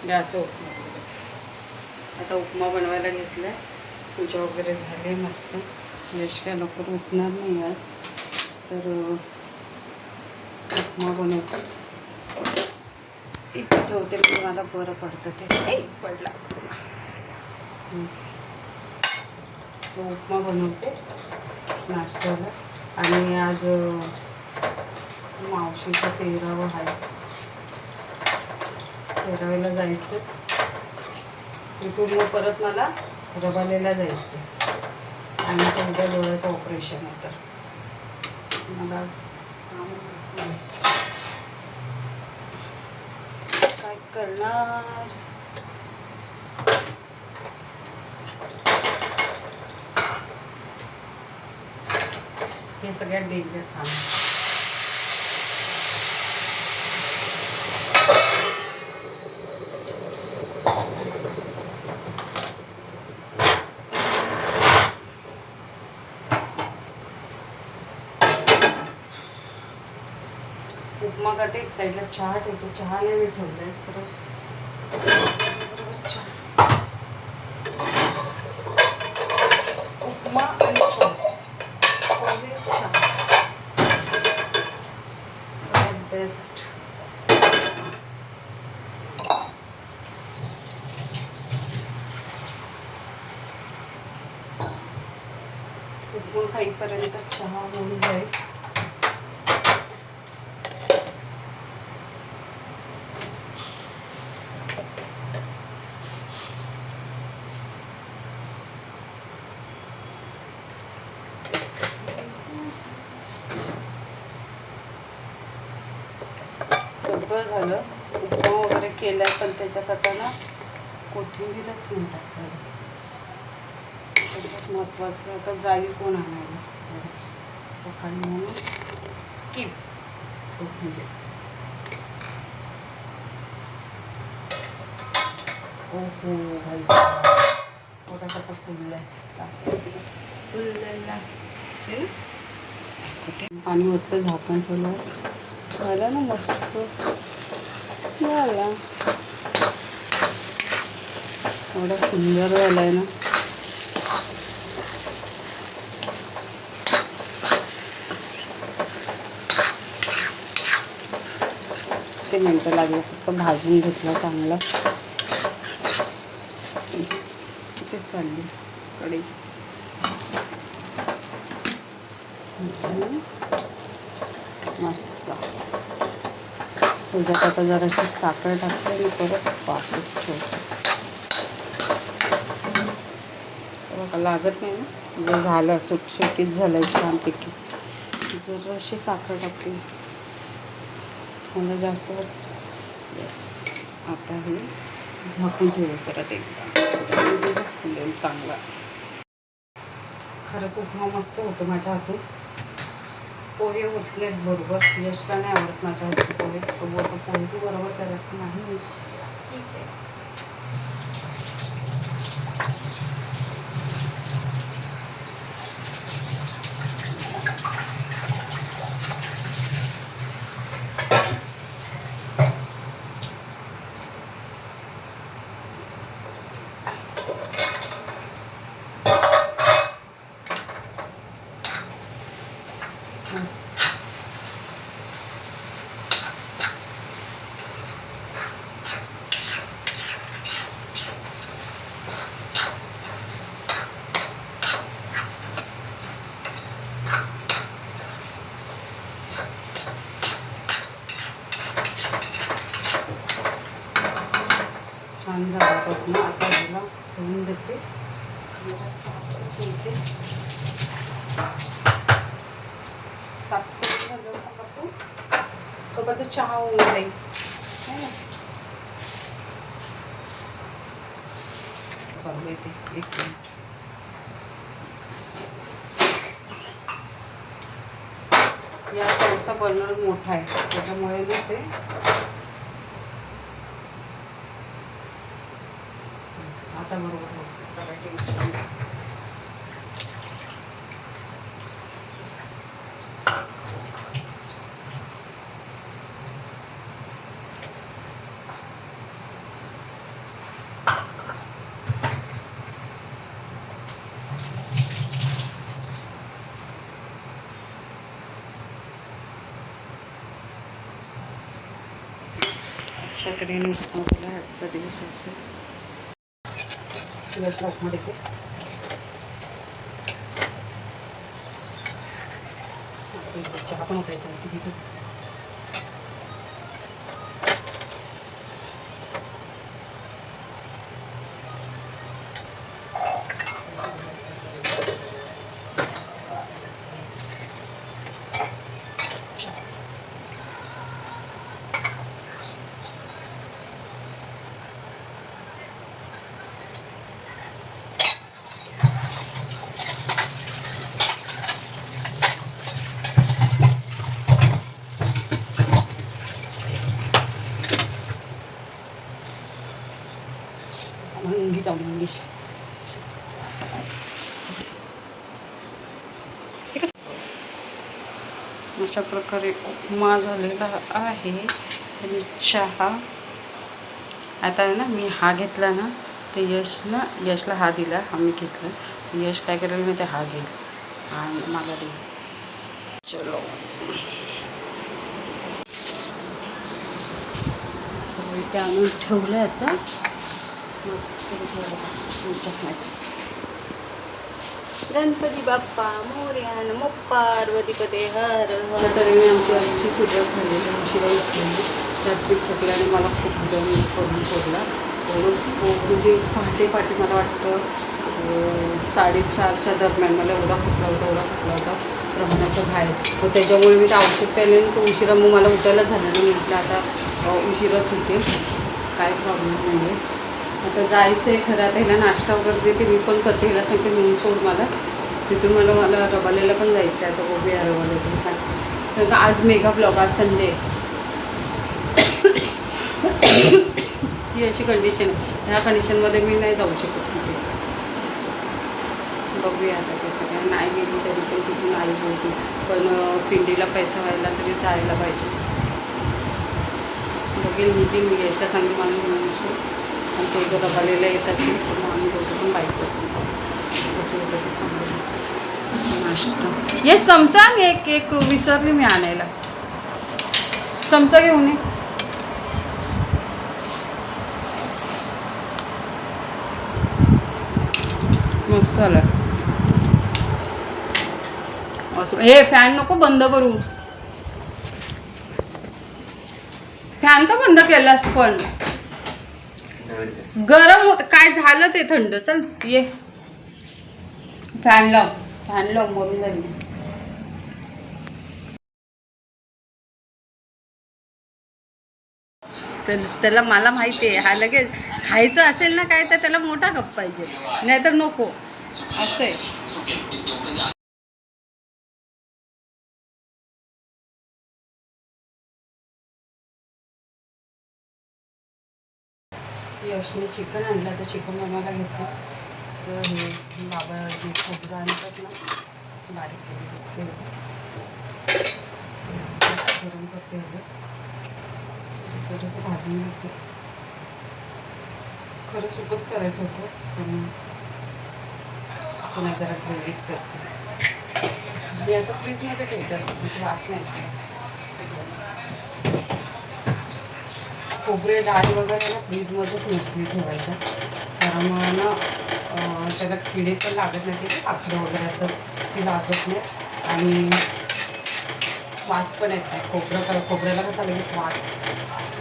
Gas आता उपमा बनवायला घेतला. पूजा वगैरे झाली मस्त. यश काय लवकर उठणार नाही आज, तर उपमा बनवते. इथे ठेवते मी, मला बरं पडतं ते. पडला उपमा बनवते नाश्त्याला. आणि आज मावशीचं 13वं आहे. 13वेला जायचं. तिथून मग परत मला रबालेला जायचं आणि उद्या डोळ्याचं ऑपरेशन आहे. तर मला काय करणार. हे सगळ्यात डेंजर काम. उपमा करते, एक साईडला चहा ठेवते. चहा नाही मी ठेवलाय तर उपमा आणि चहा. बेस्ट. उपमा खाईपर्यंत चहा होऊन जाईल. सगळं झालं. उपमा वगैरे केला, पण त्याच्यात आता ना कोथिंबीरच नाही टाकायला. सगळ्यात महत्त्वाचं आता जाईल कोण आणायला सकाळी, म्हणून स्किप कोथिंबीर. ओहो भाई, बघा कसा फुललाय. फुललेला पाणी ओतलं, झाकण ठेवलं. झालं ना मस्त. झाला. एवढा सुंदर झालाय ना. ते मिनटं लागलं, फक्त भाजून घेतलं चांगलं. तेच चालली कढई. मस्त. त्याच्यात आता जराशी साखर टाकते आणि परत वापस ठेवते. बघा लागत नाही ना. जर झालं सुटसुटीत झालं छानपैकी, जराशी साखर टाकते. मला जास्त येस. आता हे झाकून ठेवू परत एकदा. फुलेल चांगला. खरंच उपमा मस्त होतो माझ्या हातून. पोहे होत नाहीत बरोबर. यशला नाही आवडत माझ्या हातचे पोहे. तो बोलतो पोहे तू बरोबर करत नाही. ठीक आहे. छान झाला तो ना. आता ह्याला ठेवून देते. साखर घालून टाकू. सोबत चहा होऊन जाईल. चालू येते 1 मिनिट. या साईडचा बर्नर मोठा आहे, त्याच्यामुळे ना ते आता बरोबर अशा तऱ्हेने उपमा केला आजचा दिवस असेल. यशला उपमा देते. चहा पण होतायचा किती मुंगी जाऊन मुंगी अशा प्रकारे उपमा झालेला आहे. आणि चहा आता आहे ना, मी हा घेतला ना ते यशला हा दिला, हा मी घेतला. यश काय करेल मी ते हा घेईल आणि मला दे. चलो इथे आणून ठेवलं आता मस्त गणपती बाप्पा मोरया नमो पार्वतीपते हर हर. तऱ्हेने आमची आजची सुरुवात झालेली. उशिरा उठलेली, रात्री खोकल्याने मला खूप दम करून सोडला. म्हणजे पहाटे मला वाटतं 4:30च्या दरम्यान मला एवढा खोकला होता प्रमाणाच्या बाहेर. मग त्याच्यामुळे मी ते औषध प्यायले आणि तो उशिरा मग मला उठायला झालं नाही. म्हटलं आता उशिराच होते, काय प्रॉब्लेम नाही आहे. आता जायचं आहे खरं. आता ह्याला नाश्ता वगैरे देते मी, पण करते. ह्याला सांगते म्हणून सोड मला, तिथून मला रबालेला पण जायचं आहे. आता बघूया रबाल्याचं काय. कारण का आज मेगा ब्लॉग, आज संडे. ही अशी कंडिशन आहे. ह्या कंडिशनमध्ये मी नाही जाऊ शकत तिथे. बघूया आता कसं काय. नाही गेली तरी पण तिथून आई बोलते, पण पिंडीला पैसा व्हायला तरी जायला पाहिजे. बघेल मी यायला चांगली मला म्हणून सोड. आणि तो जर रबालेला येत असेल तर मग आम्ही दोघं पण बाईक करतो जाऊ. कसं होतं ते चांगलं नाश्ता. ये चमचा एक विसरली मी आणायला. चमचा घेऊन ये. मस्त झालं असं. हे फॅन नको बंद करू. फॅन का बंद केलास पण? गरम होत काय झालं ते थंड. चल ये फॅन लाव मरून जाईल. तर त्याला मला माहिती आहे, हा लगेच खायचं असेल ना काय तर त्याला मोठा कप पाहिजे, नाहीतर नको असं आहे. यशने चिकन आणलं तर चिकन बनवायला घेतलं. तर हे बाबा जे खोबरं आणतात ना बारीक केलेलं गरम करते. थोडंसं भाजून घेते. खरं सुकच करायचं होतं पण पुन्हा जरा ग्रेव्हीच करते. मी आता फ्रीजमध्ये ठेवते असं म्हणजे वास नाही. खोबरे डाळ वगैरे ना फ्रीजमध्येच नसली ठेवायचं, कारण ना त्याला किडे पण लागत नाही, ते पाखरं वगैरे असं ते लागत नाही आणि वास पण येत नाही. खोबऱ्याला कसा लगेच वास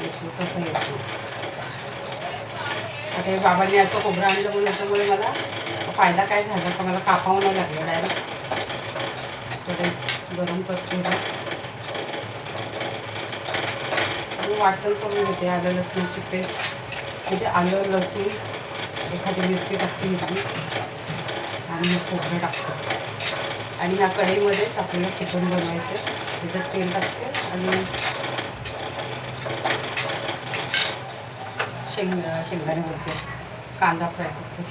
येतो तसं येत नाही. आता हे बाबांनी असं खोबरं आणलं म्हणून त्याच्यामुळे मला फायदा काय झाला का मला कापावं नाही लागलं. डायरेक्ट तर गरम करते आणि वाटण करून घेते. आलं लसणाची पेस्ट म्हणजे आलं लसूण एखादी मिरची टाकते घेतली आणि खोबरं टाकतं आणि ह्या कढईमध्येच आपल्याला चिकन बनवायचं. त्याच्यात तेल टाकते आणि शेंगदाणे वरते कांदा फ्राय करते.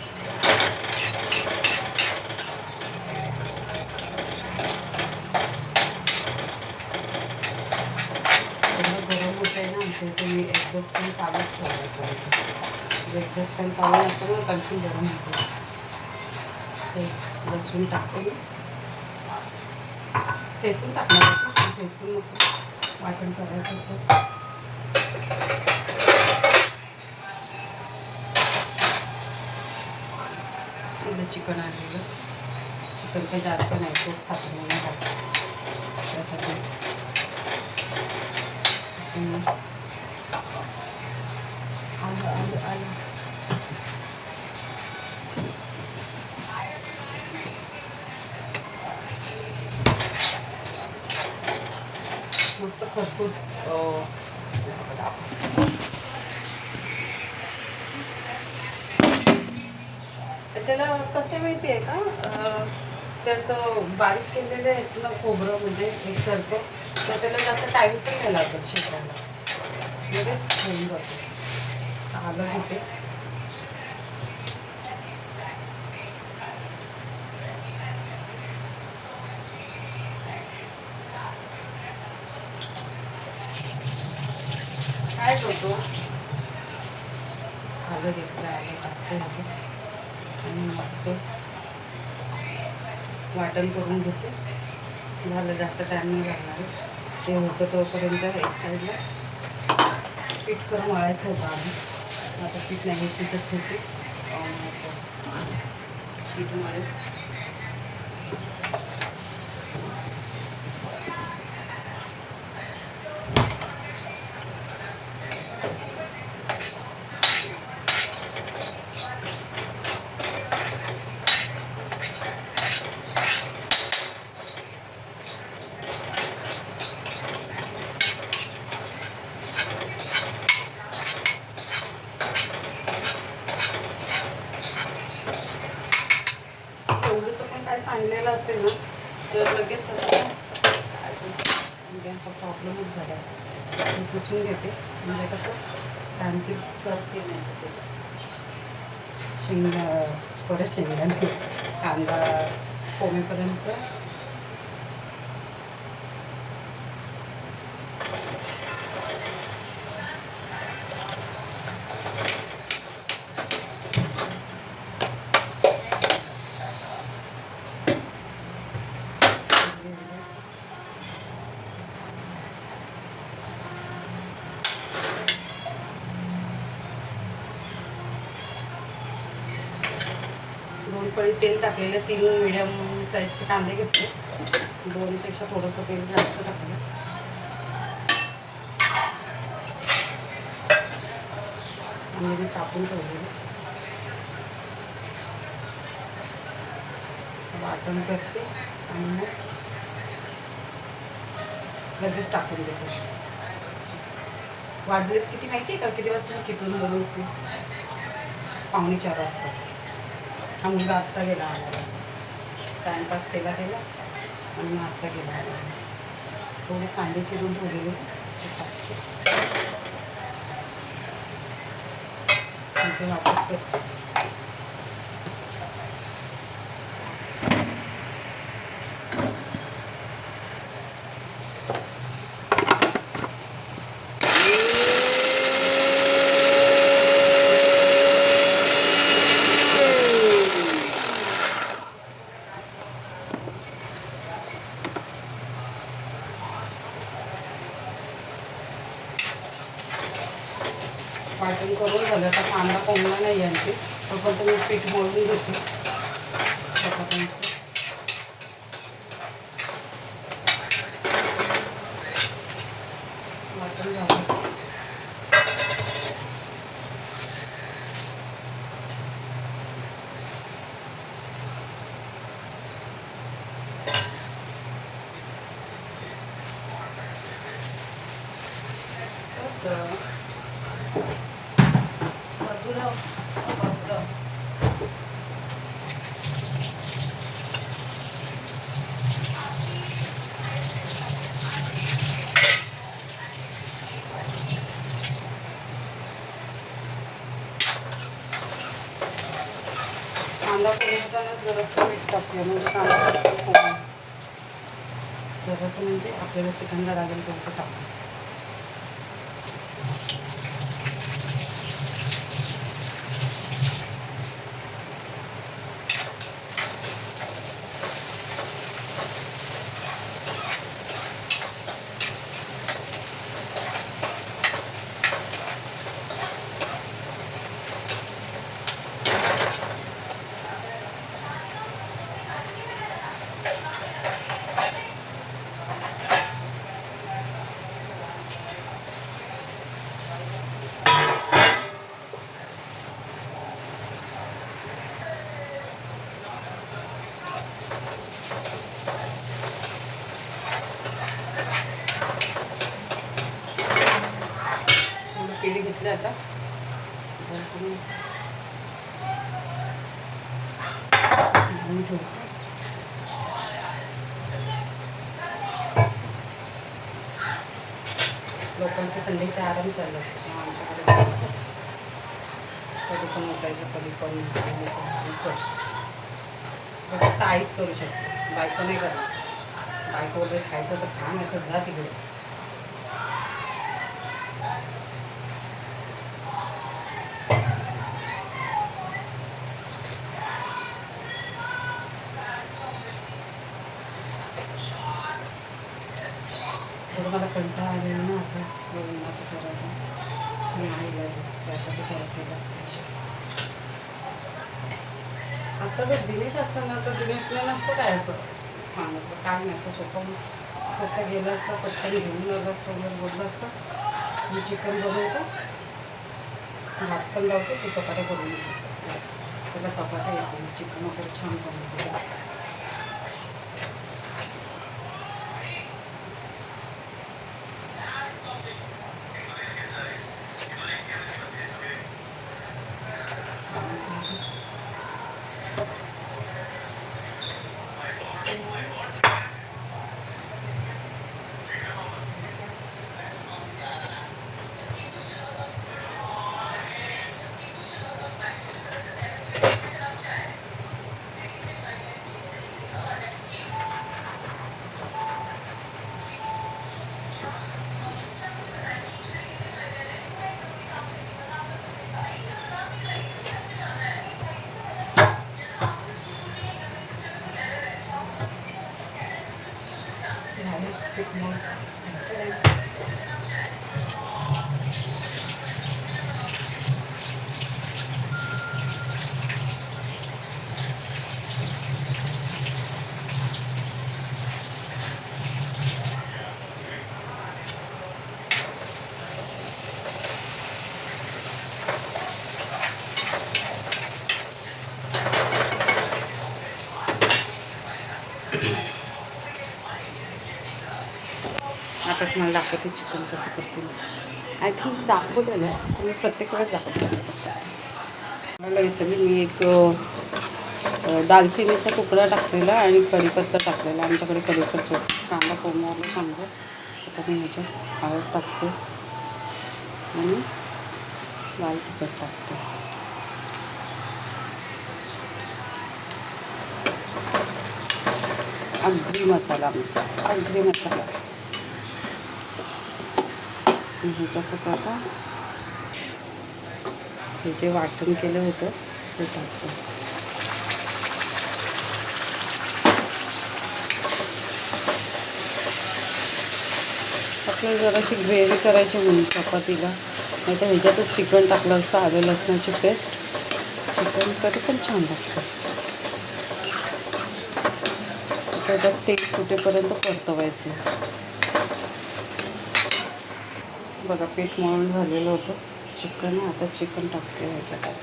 गरम होत आहे ना आमच्या इथे. मी एक्झॉस्ट फॅन चालूच ठेवलं करायचं. एक्झॉस्ट फॅन चालू नसतं ना कणकी गरम होते. ते लसूण टाकते मी, ठेचून टाकणार. ठेचून नको वाटण करायचं असं. अर्ध चिकन आणलेलं. चिकन काही जास्त नाही, तोच खातो मी त्यासाठी आलं आलं आलं. मस्त खरपूस त्याला कसं माहिती आहे का, त्याचं बारीक केलेलं आहे ना खोबरं, म्हणजे एकसारखं, तर त्याला जास्त टाईम पण नाही लागत शिकायला, लगेच होऊन जातो. आलं होते काय होतो, आलं घेतलं, आलं टाकते आणि मस्त वाटण करून घेते. झालं, जास्त टाईम नाही लागणार आहे. ते होतं तोपर्यंत एक साईडला पीठ करून मळायचं होतं आधी. आता पीठ नाही शिजत होते, पीठ मळे. एवढंसं पण काय सांगलेलं असेल ना तर लगेच मुलांचा प्रॉब्लेमच झाला. मी पुसून घेते, म्हणजे कसं आणखी करते नाही ते शेंगा, परत शेंगदाणे कांदा कोमेपर्यंत दोन पळी तेल टाकलेले, 3 मिडियम साईजचे कांदे घेतले, 2पेक्षा थोडंसं तेल जास्त टाकलं आणि मी कापून ठेवलेलं. वाटण करते आणि मग लगेच टाकून देते. वाजलेत किती माहिती आहे का, किती वाजता चिकन बनवते? 3:45 वाजता. हा मुलगा आत्ता गेला आम्हाला, टाईमपास केला आणि मग आत्ता गेला आम्हाला. थोडे कांदे चिरून ठेवलेले ते वापस करते. वाटण करून झालं, आता कांदा कोंबला नाही आणखी, तोपर्यंत मी पीठ मळून घेते चपात्यांचं. वाटण झालं कांदा फोडताना जरासं मीठ टाकूया, म्हणजे कांदा जरासं, म्हणजे आपल्याला चिकनला लागेल तेवढं टाकू. घातले आता. लोकांचे संडेचे आराम चालू असते. आमच्याकडे कधी पण उठायचं, कधी पण फक्त आईच करू शकते, बायको नाही करणार. बायको वगैरे खायचं तर खा, नाही तर जा तिकडे. थोडं मला कंटाळा आलेला ना आता लग्नाचं करायचं, नाही लागलं त्यासाठी केलंच पाहिजे. आता जर दिनेश असतं ना तर दिनेशने नसतं काय असं सांगितलं, काय नाही, तो स्वतः गेला असता, पटकन घेऊन आला असतं, वगैरे बोललं असतं मी चिकन बनवतो, भात पण लावतो, तू चपात्या करून येतो. त्याला चपात्या येतो, चिकन वगैरे छान बनवतो. आता तुम्हाला दाखवते चिकन कसं करते. आय थिंक दाखवलेलं आहे, तुम्ही प्रत्येक वेळेस दाखवते कसं करते. मला विसरली मी एक दालचिनीचा तुकडा टाकलेला आणि कढीपत्ता टाकलेला. आमच्याकडे कढीपत्ता कांदा पोमवलं चांगलं. आता मी ह्याच्यात हळद टाकते आणि लाल तिखट टाकते. आगरी मसाला ह्याच्यातच आता हे जे वाटण केलं होतं ते टाकतं. आपल्याला जराशी ग्रेव्ही करायची म्हणून चपातीला, नाही तर ह्याच्यातच चिकन टाकलं असतं, आलं लसणाची पेस्ट, चिकन कधी पण छान लागतं. त्याच्यात तेल सुटेपर्यंत परतवायचं. बघा पीठ मळून झालेलं होतं चिकन. आता चिकन टाकते ह्याच्यात.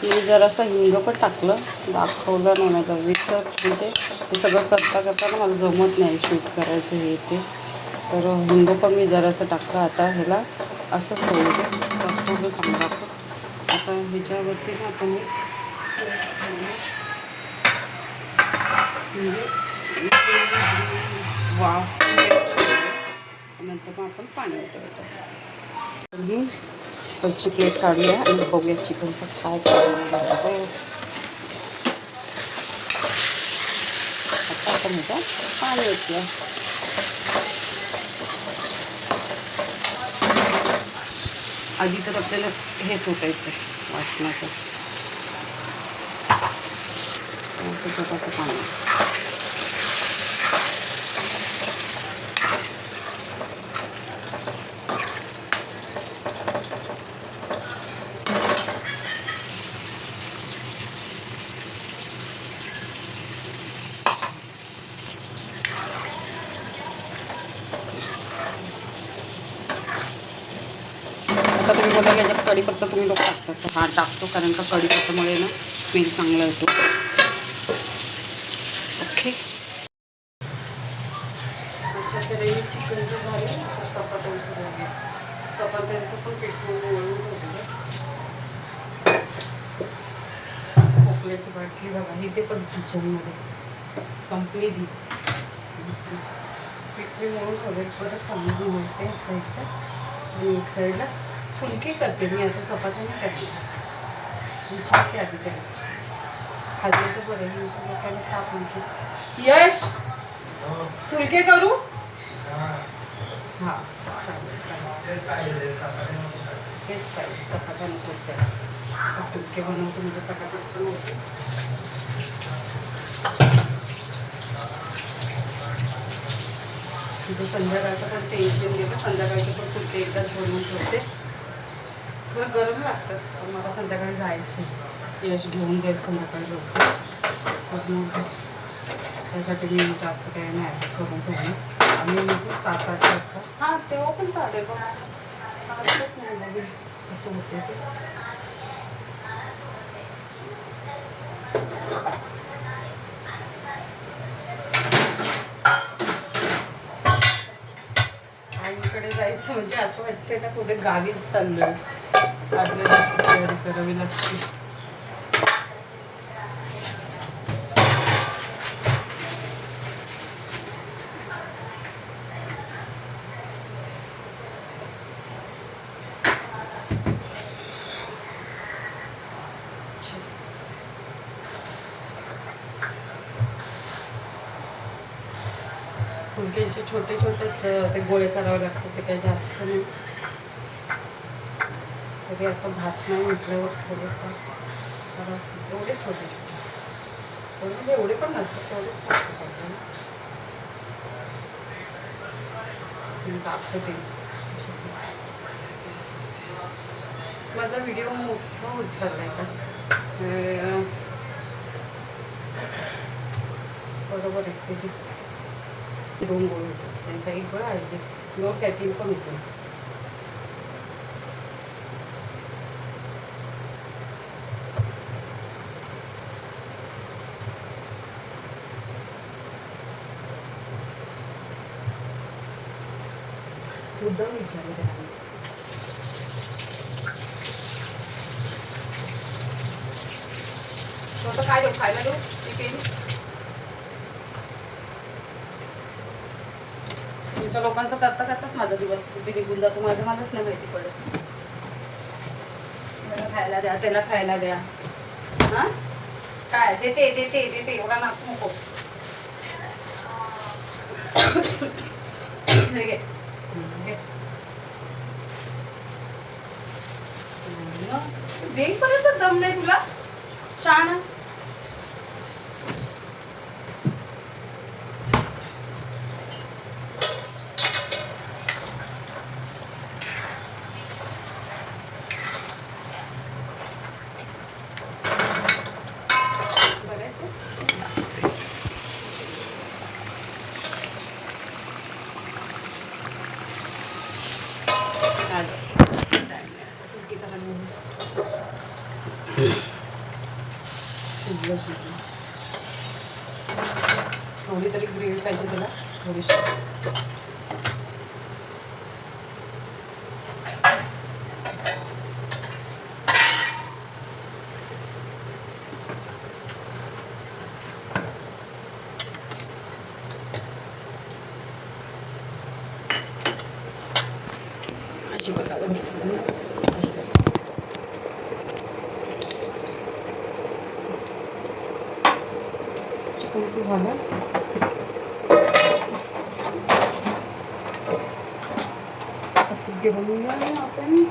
मी जरासं हिंग पण टाकलं, दाखवलं नाही माझं विसर, म्हणजे हे सगळं करता मला जमत नाही शूट करायचं हे ते, तर हिंग पण मी जरासं टाकलं. आता ह्याला असं सोडू दे, पूर्ण चांगलं टाकतो. आता ह्याच्यावरती ना आता मी वाफ नंतर मग आपण पाणी उतरवतो. मी वरची प्लेट काढूया आणि बघूया चिकनचं काय करायला. आता आपण ह्याच्यात पाणी ओतूया. आधी तर आपल्याला हेच ओतायचं आहे वाटणाचं. त्याच्यात पाणी बोलायला याच्यात कढीपत्ता तुम्ही लोक टाकतात तर हा टाकतो, कारण का कढीपत्त्यामुळे ना स्मेल चांगला येतो. ओके, अशा तऱ्हेने चिकनचं झालं. चपात्यांचं झालं. चपात्यांचं पण पीठ मळून ठेवलं. खोकल्याची बाटली बघा इथे पण किचनमध्ये संपली ती. पीठ मी मळून ठेवले, परत चांगली मळते इथं. आणि एक साईडला फुलके करते मी, आता चपात्या नाही करते. छानते आधी त्याला खाल्ले तर बरं, मी लोकांना ताप म्हणते. यश फुलके करू? हां चालेल चालेल, तेच पाहिजे. चपात्या नको त्याला, फुलके बनवतो म्हणजे पटापट पण होते. तिथे संध्याकाळचं पण टेन्शन घेतं. संध्याकाळचे पण फुलके एकदाच बनवून ठेवते. थोडं गरम लागतं, पण मला संध्याकाळी जायचं आहे. यश घेऊन जाईल संध्याकाळी लवकर. त्यासाठी मी जास्त काही नाही करून ठेवलं. आम्ही 7-8 वाजता. हां तेव्हा पण चालेल, पण आजच नाही बघेल कसं होते ते. आईकडे जायचं म्हणजे असं वाटतं ना कुठे गावीच चाललं. आदल्या दिवशी तयारी करावी लागते. फुलक्यांचे छोटे छोटेच ते गोळे करावे लागतात, ते काही जास्त नाही. तरी आता भात नाही म्हटल्यावर थोडंफार करा. एवढे छोटे छोटे, म्हणजे एवढे पण नसतात, तेवढेच टाकतात आपण. दाखवते माझा व्हिडिओ मोठा होत चाललाय का? बरोबर आहे. ते 2 गोळे होतात, त्यांचा एक गोळा आहे लोक त्यातील पण होतो. मुद्दाम विचारलं त्याला. स्वतः काय देऊ खायला देऊ टिफिन? तुमच्या लोकांचं करता करताच माझा दिवस कुठे निघून जातो, माझं मलाच नाही माहिती पडत. त्याला खायला द्या, त्याला खायला द्या. हां काय देते देते देते, एवढा नाचू नको. देईपर्यंत दम नाही तुला शान. थोडी तरी ग्रेव्ही पाहिजे तुला, थोडीशी. अशी बघायला चिकनचं झालं. घेऊया आपण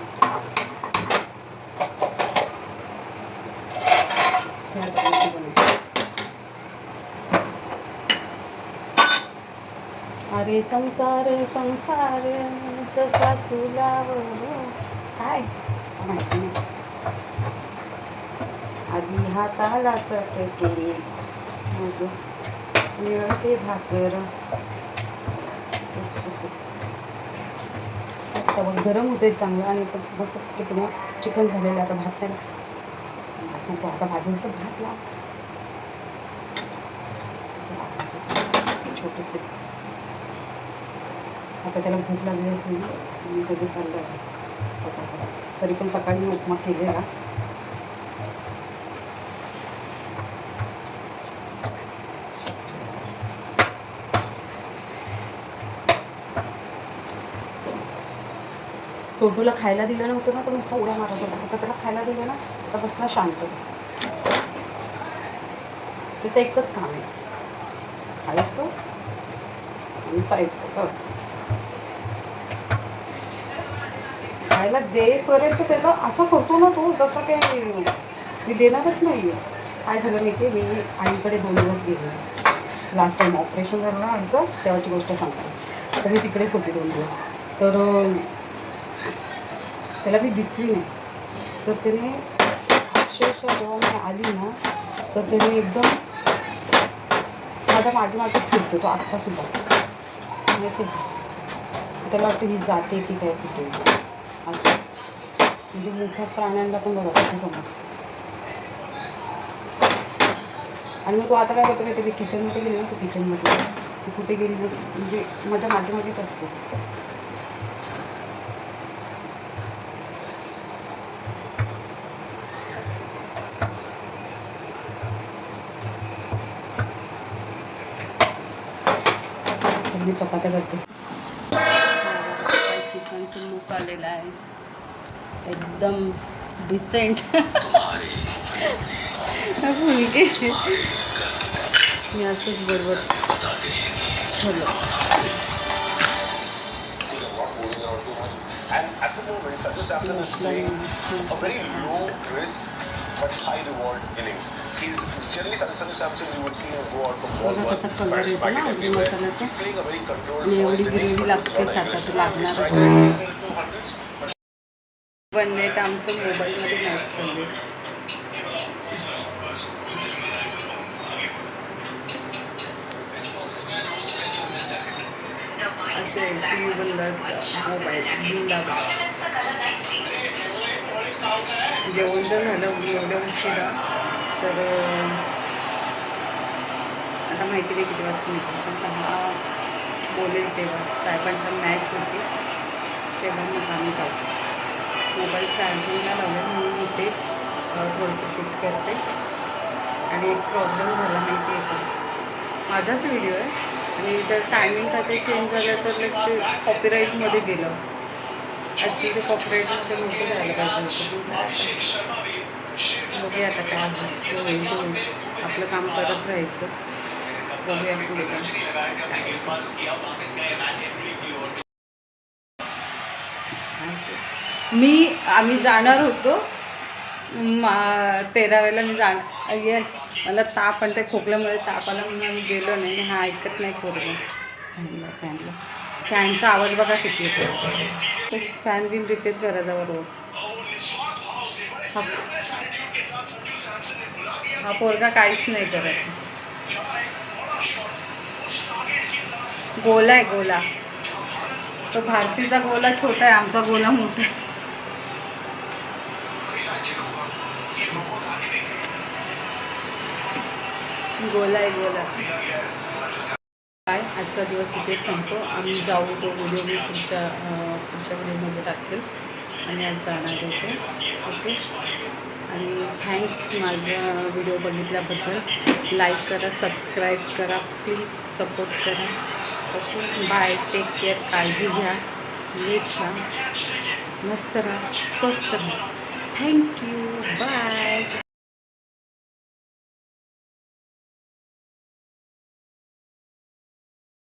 अरे संसार संसार जसा चुलावर काय माहिती नाही. आधी हाताला चटके मग मिळते भाकर. तवा गरम होते चांगलं आणि मस्त पुन्हा चिकन झालेलं. आता भात नाही नको, आता भाजून तर भात लाव छोटेसे. आता त्याला भूक लागली असेल मी त्याचं चाललं आहे. तरी पण सकाळी मी उपमा केलेला. टोटूला खायला दिलं नव्हतं ना तर नुसतं उड्या मारत होता. आता त्याला खायला दिलं ना तर बसला शांत. त्याचं एकच काम आहे, खायचं आणि जायचं बस. खायला दे करेल तर त्याला असं करतो ना तो जसं काही मी देणारच नाही आहे. काय झालं माहिती आहे, मी आईकडे 2 दिवस गेले. लास्ट टाईम ऑपरेशन झालं ना आमचं तेव्हाची गोष्ट सांगते. तर मी तिकडेच होते 2 दिवस. तर त्याला मी दिसली नाही. तर त्याने अक्षरशः जेव्हा मी आली ना तर त्याने एकदम माझ्या मागेच फिरतो तो आत्तासुद्धा. माहिती त्याला वाटतं ही जाते की काय कुठे असं. म्हणजे मोठ्या प्राण्यांना पण बघा कसं समजतं. आणि मग तो आता काय करतो माहिती, मी किचनमध्ये गेली ना तो किचनमध्ये ती कुठे गेली म्हणजे माझ्या मागेच असतो. मी चपात्या करते. चिकनचं लूक आलेलं आहे एकदम डिसेंट. मी असंच बरोबर चलो. And at the moment, Sanju Samson is playing a very low risk but high reward innings. He's generally Sanju Samson, you would see him go out from ball one, bat smack it everywhere. He's playing a very controlled poised innings, but with a lot of aggression. He's trying to easy 200s. बनले तर आमचं मोबाईलमध्ये match चालले. असे T V बंद असतं, mobile जिंदाबाद. जेवण तर झालं एवढ्या उशिरा. तर आता माहिती नाही किती वाजता निघतो, पण 10 बोलेल तेव्हा साहेबांचा मॅच होती तेव्हा मग आम्ही जाऊ. मोबाईल चार्जिंगला लावलं म्हणून इथे थोडंसं शूट करते. आणि एक प्रॉब्लेम झाला माहिती आहे का, माझाच व्हिडिओ आहे आणि जर टायमिंग का ते चेंज झालं तर लाईक ते कॉपीराईटमध्ये गेलं. ॲक्च्युली ते कॉपीराईटमध्ये नव्हतं जायला पाहिजे होतं. बघूया आता काय होईल ते होईल. आपलं काम करत राहायचं. बघूया पुढे आम्ही जाणार होतो 13 मी जाणार. यश मला ताप आणि ते खोकल्यामुळे ताप आला म्हणून आम्ही गेलो नाही. हा ऐकत नाही पोरगा. फॅनचा आवाज बघा किती येतो. फॅन बिन रिपेअर करा बरोबर. हा पोरगा काहीच नाही करत. गोला आहे गोला. तो भारतीचा गोला छोटा आहे, आमचा गोला मोठा आहे. गोला आहे गोला. काय आजचा दिवस इथेच संपतो. आम्ही जाऊ तो व्हिडिओ मी पुढच्या व्हिडिओमध्ये टाकेल आणि आज जाणार होते. ओके. आणि थँक्स माझा व्हिडिओ बघितल्याबद्दल. लाईक करा, सबस्क्राईब करा, प्लीज सपोर्ट करा. ओके. बाय. Take care. काळजी घ्या. नीट राहा, मस्त राहा, स्वस्त राहा. थँक्यू.